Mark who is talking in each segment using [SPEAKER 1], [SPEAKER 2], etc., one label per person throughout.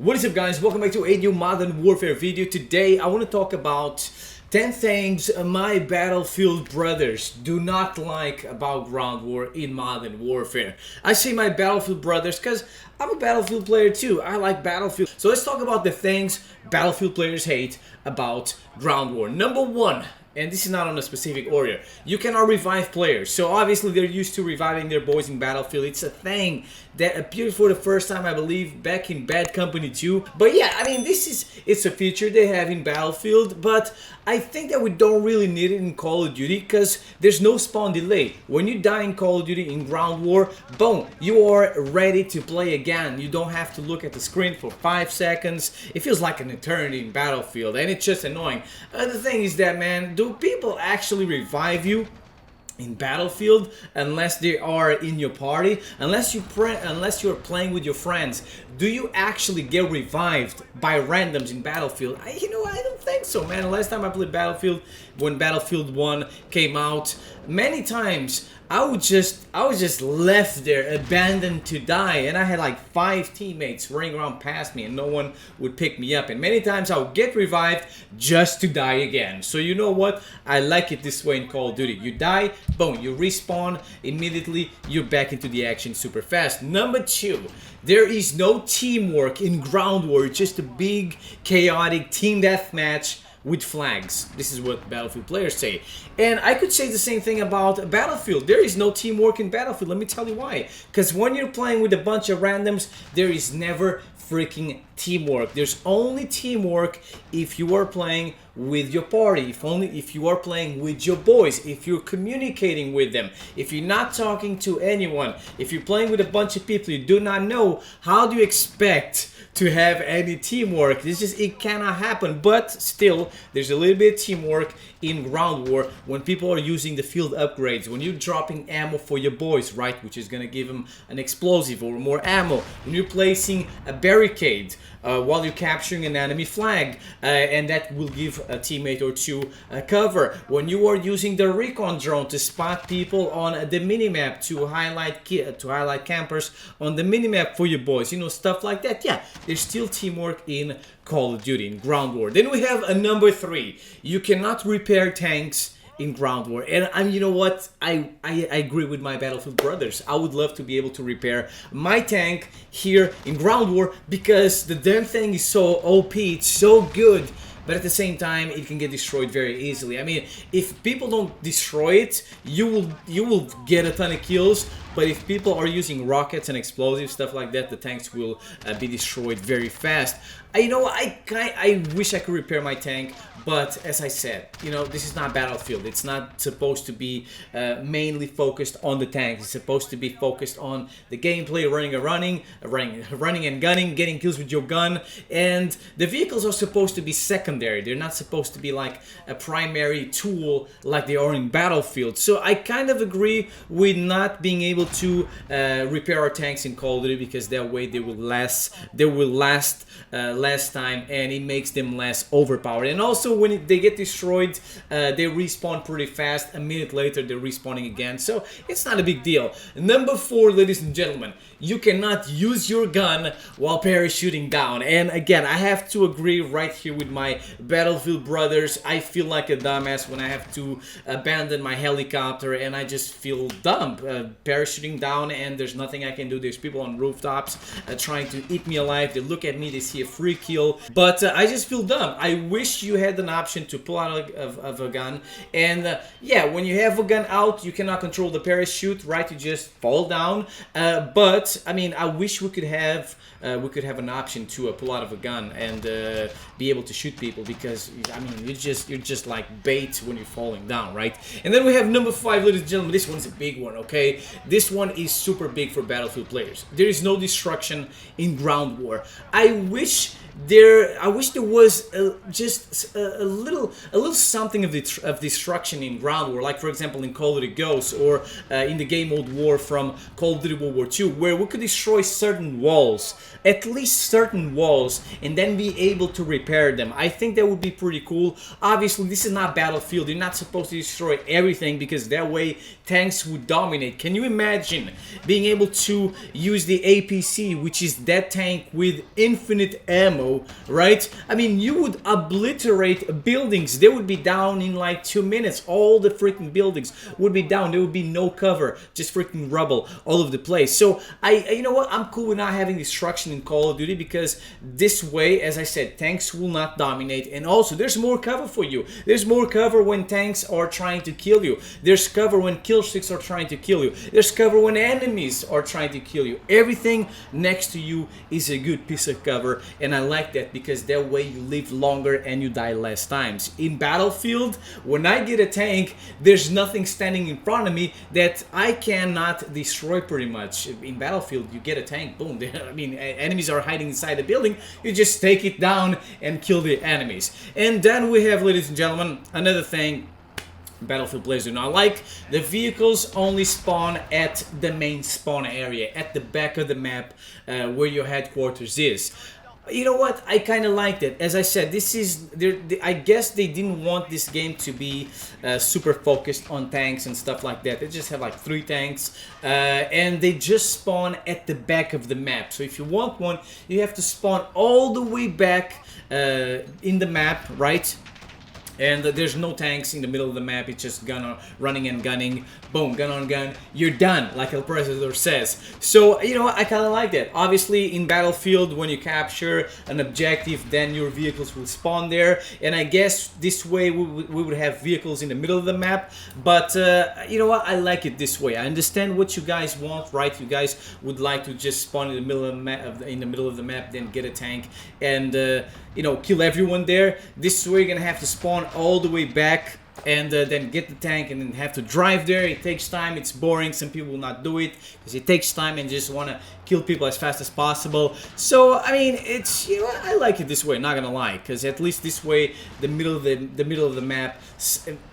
[SPEAKER 1] What is up, guys? Welcome back to a new Modern Warfare video. Today I want to talk about 10 things my Battlefield brothers do not like about ground war in Modern Warfare. I say my Battlefield brothers because I'm a Battlefield player too. I like Battlefield. So let's talk about the things Battlefield players hate about ground war. Number one, and this is not on a specific order, you cannot revive players. So obviously they're used to reviving their boys in Battlefield. It's a thing that appeared for the first time, I believe, back in Bad Company 2. But yeah, I mean, it's a feature they have in Battlefield, but I think that we don't really need it in Call of Duty because there's no spawn delay. When you die in Call of Duty in ground war, boom, you are ready to play again. You don't have to look at the screen for 5 seconds. It feels like an eternity in Battlefield, and it's just annoying. The thing is that, man, do people actually revive you in Battlefield unless they are in your party? Unless you're playing with your friends, do you actually get revived by randoms in Battlefield? I don't think so, man. The last time I played Battlefield, when Battlefield 1 came out, many times I was just left there, abandoned to die, and I had like 5 teammates running around past me and no one would pick me up, and many times I would get revived just to die again. So you know what? I like it this way in Call of Duty. You die, boom, you respawn, immediately you're back into the action super fast. Number 2, there is no teamwork in ground war. It's just a big chaotic team deathmatch with flags. This is what Battlefield players say. And I could say the same thing about Battlefield. There is no teamwork in Battlefield. Let me tell you why. Because when you're playing with a bunch of randoms, there is never freaking teamwork. There's only teamwork if you are playing with your party, if you are playing with your boys, if you're communicating with them, if you're not talking to anyone, if you're playing with a bunch of people you do not know. How do you expect to have any teamwork? It cannot happen. But still, there's a little bit of teamwork in ground war when people are using the field upgrades, when you're dropping ammo for your boys, right, which is gonna give them an explosive or more ammo, when you're placing a barricade while you're capturing an enemy flag, and that will give a teammate or two cover, when you are using the recon drone to spot people on the minimap, to highlight campers on the minimap for your boys, stuff like that. Yeah, there's still teamwork in Call of Duty in ground war. Then we have a number 3. You cannot repair tanks in ground war, and you know what? I agree with my Battlefield brothers. I would love to be able to repair my tank here in ground war because the damn thing is so OP, it's so good. But at the same time, it can get destroyed very easily. I mean, if people don't destroy it, you will get a ton of kills. But if people are using rockets and explosives, stuff like that, the tanks will be destroyed very fast. I wish I could repair my tank, but as I said, this is not Battlefield. It's not supposed to be mainly focused on the tanks. It's supposed to be focused on the gameplay, running and gunning, getting kills with your gun, and the vehicles are supposed to be secondary. They're not supposed to be like a primary tool like they are in Battlefield. So I kind of agree with not being able to repair our tanks in Call of Duty because that way they will last less time and it makes them less overpowered. And also when they get destroyed, they respawn pretty fast. A minute later they're respawning again, so it's not a big deal. Number 4, ladies and gentlemen, you cannot use your gun while parachuting down. And again, I have to agree right here with my Battlefield brothers. I feel like a dumbass when I have to abandon my helicopter, and I just feel dumb parachuting down and there's nothing I can do. There's people on rooftops trying to eat me alive. They look at me, they see a free kill, but I just feel dumb. I wish you had an option to pull out of a gun, and yeah, when you have a gun out, you cannot control the parachute, right? You just fall down. But I mean, I wish we could have an option to pull out of a gun and be able to shoot people, because I mean, you're just like bait when you're falling down, right? And then we have number 5, ladies and gentlemen. This one's a big one, okay? This one is super big for Battlefield players. There is no destruction in ground war. I wish I wish there was just a little something of destruction in ground war, like for example in Call of Duty Ghosts or in the game mode war from Call of Duty World War II, where we could destroy certain walls, at least certain walls, and then be able to repair them. I think that would be pretty cool. Obviously, this is not Battlefield. You're not supposed to destroy everything because that way tanks would dominate. Can you imagine being able to use the APC, which is that tank with infinite ammo, right? I mean, you would obliterate buildings. They would be down in like 2 minutes. All the freaking buildings would be down. There would be no cover, just freaking rubble all over the place. So you know what? I'm cool with not having destruction in Call of Duty because this way, as I said, tanks will not dominate, and also there's more cover for you. There's more cover when tanks are trying to kill you. There's cover when Killsix are trying to kill you. There's cover when enemies are trying to kill you. Everything next to you is a good piece of cover, and I like that because that way you live longer and you die less times. In Battlefield, when I get a tank, there's nothing standing in front of me that I cannot destroy pretty much. In Battlefield, you get a tank, boom. I mean, enemies are hiding inside the building. You just take it down and kill the enemies. And then we have, ladies and gentlemen, another thing Battlefield players do not like. The vehicles only spawn at the main spawn area, at the back of the map where your headquarters is. You know what? I kind of liked it. As I said, this is... I guess they didn't want this game to be super focused on tanks and stuff like that. They just have like 3 tanks. And they just spawn at the back of the map. So if you want one, you have to spawn all the way back in the map, right? And there's no tanks in the middle of the map. It's just running and gunning. Boom, gun on gun. You're done, like El Presidor says. So, you know what? I kind of like that. Obviously, in Battlefield, when you capture an objective, then your vehicles will spawn there. And I guess this way we would have vehicles in the middle of the map. But, you know what? I like it this way. I understand what you guys want, right? You guys would like to just spawn in the middle of the map, then get a tank and, you know, kill everyone there. This way you're gonna have to spawn all the way back and then get the tank and then have to drive there. It takes time, it's boring, some people will not do it because it takes time and just want to kill people as fast as possible. So I mean, it's, you know, I like it this way, not gonna lie, because at least this way the middle of the map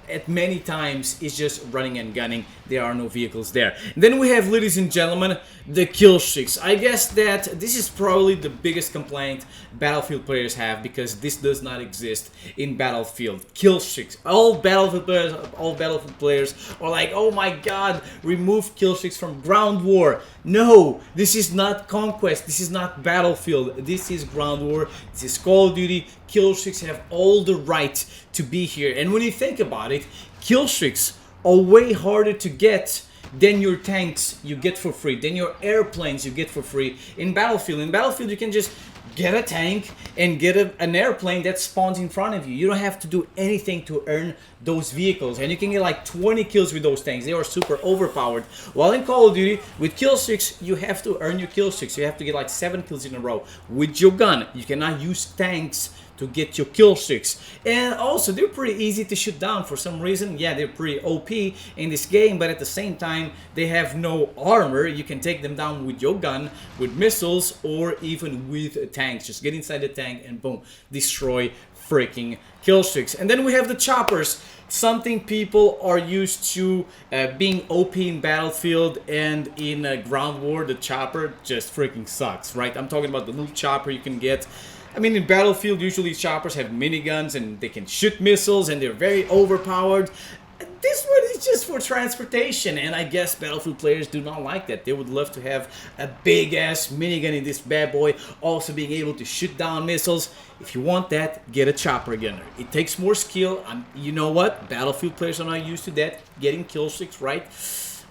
[SPEAKER 1] at many times is just running and gunning. There are no vehicles there. And then we have, ladies and gentlemen, the Killsix. I guess that this is probably the biggest complaint Battlefield players have, because this does not exist in Battlefield. Killsix. All Battlefield players are like, oh my god, remove Killsix from ground war. No, this is not Conquest. This is not Battlefield. This is ground war. This is Call of Duty. Killsix have all the right to be here. And when you think about it, Killsix are way harder to get than your tanks you get for free, than your airplanes you get for free in Battlefield, you can just get a tank and get an airplane that spawns in front of you. You don't have to do anything to earn those vehicles, and you can get like 20 kills with those tanks. They are super overpowered. While in Call of Duty, with Killsix, you have to earn your Killsix. You have to get like 7 kills in a row with your gun. You cannot use tanks to get your Killsix. And also, they're pretty easy to shoot down for some reason. Yeah, they're pretty OP in this game, but at the same time, they have no armor. You can take them down with your gun, with missiles, or even with tanks. Just get inside the tank and boom, destroy freaking Killsix. And then we have the choppers. Something people are used to being OP in Battlefield, and in ground war, the chopper just freaking sucks, right? I'm talking about the little chopper you can get. I mean, in Battlefield, usually choppers have miniguns and they can shoot missiles and they're very overpowered. This one is just for transportation, and I guess Battlefield players do not like that. They would love to have a big-ass minigun in this bad boy, also being able to shoot down missiles. If you want that, get a chopper gunner. It takes more skill. You know what? Battlefield players are not used to that, getting Killsix, right?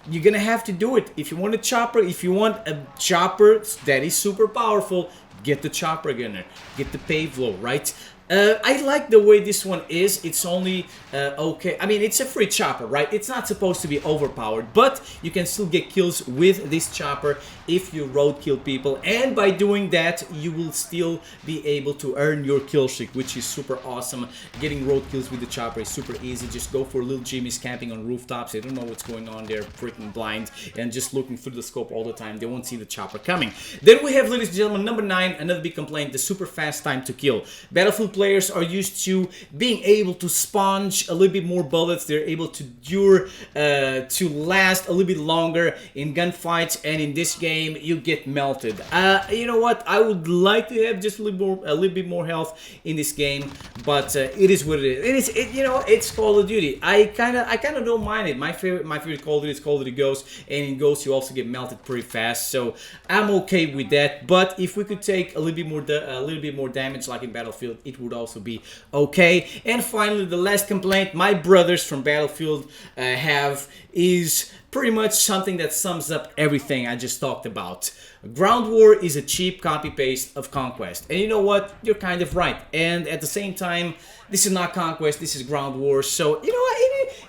[SPEAKER 1] You're gonna have to do it. If you want a chopper, if you want a chopper that is super powerful, get the chopper gunner, get the Pavlo, right? I like the way this one is. It's only okay. I mean, it's a free chopper, right? It's not supposed to be overpowered, but you can still get kills with this chopper if you roadkill people. And by doing that, you will still be able to earn your kill streak, which is super awesome. Getting roadkills with the chopper is super easy. Just go for little Jimmy's camping on rooftops. They don't know what's going on. They're freaking blind and just looking through the scope all the time. They won't see the chopper coming. Then we have, ladies and gentlemen, number 9, another big complaint, the super fast time to kill. Battlefield players are used to being able to sponge a little bit more bullets. They're able to to last a little bit longer in gunfights, and in this game you get melted. You know what? I would like to have just a little bit more health in this game, but it is what it is. You know, it's Call of Duty. I kind of don't mind it. My favorite Call of Duty is Call of Duty Ghost, and in Ghost you also get melted pretty fast, so I'm okay with that. But if we could take a little bit more damage like in Battlefield, it would also be okay. And finally, the last complaint my brothers from Battlefield have is pretty much something that sums up everything I just talked about. Ground War is a cheap copy-paste of Conquest. And you know what? You're kind of right. And at the same time, this is not Conquest, this is Ground War. So, you know what?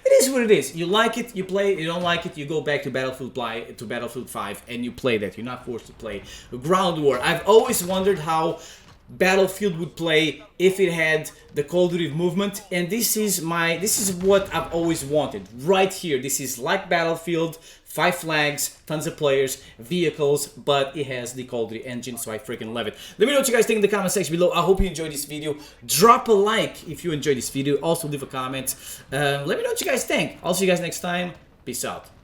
[SPEAKER 1] It is what it is. You like it, you play it. You don't like it, you go back to Battlefield 5 and you play that. You're not forced to play Ground War. I've always wondered how Battlefield would play if it had the Call of Duty movement, and this is what I've always wanted right here. This is like Battlefield, 5 flags, tons of players, vehicles, but it has the Call of Duty engine, so I freaking love it. Let me know what you guys think in the comment section below. I hope you enjoyed this video. Drop a like if you enjoyed this video. Also leave a comment. Let me know what you guys think. I'll see you guys next time. Peace out.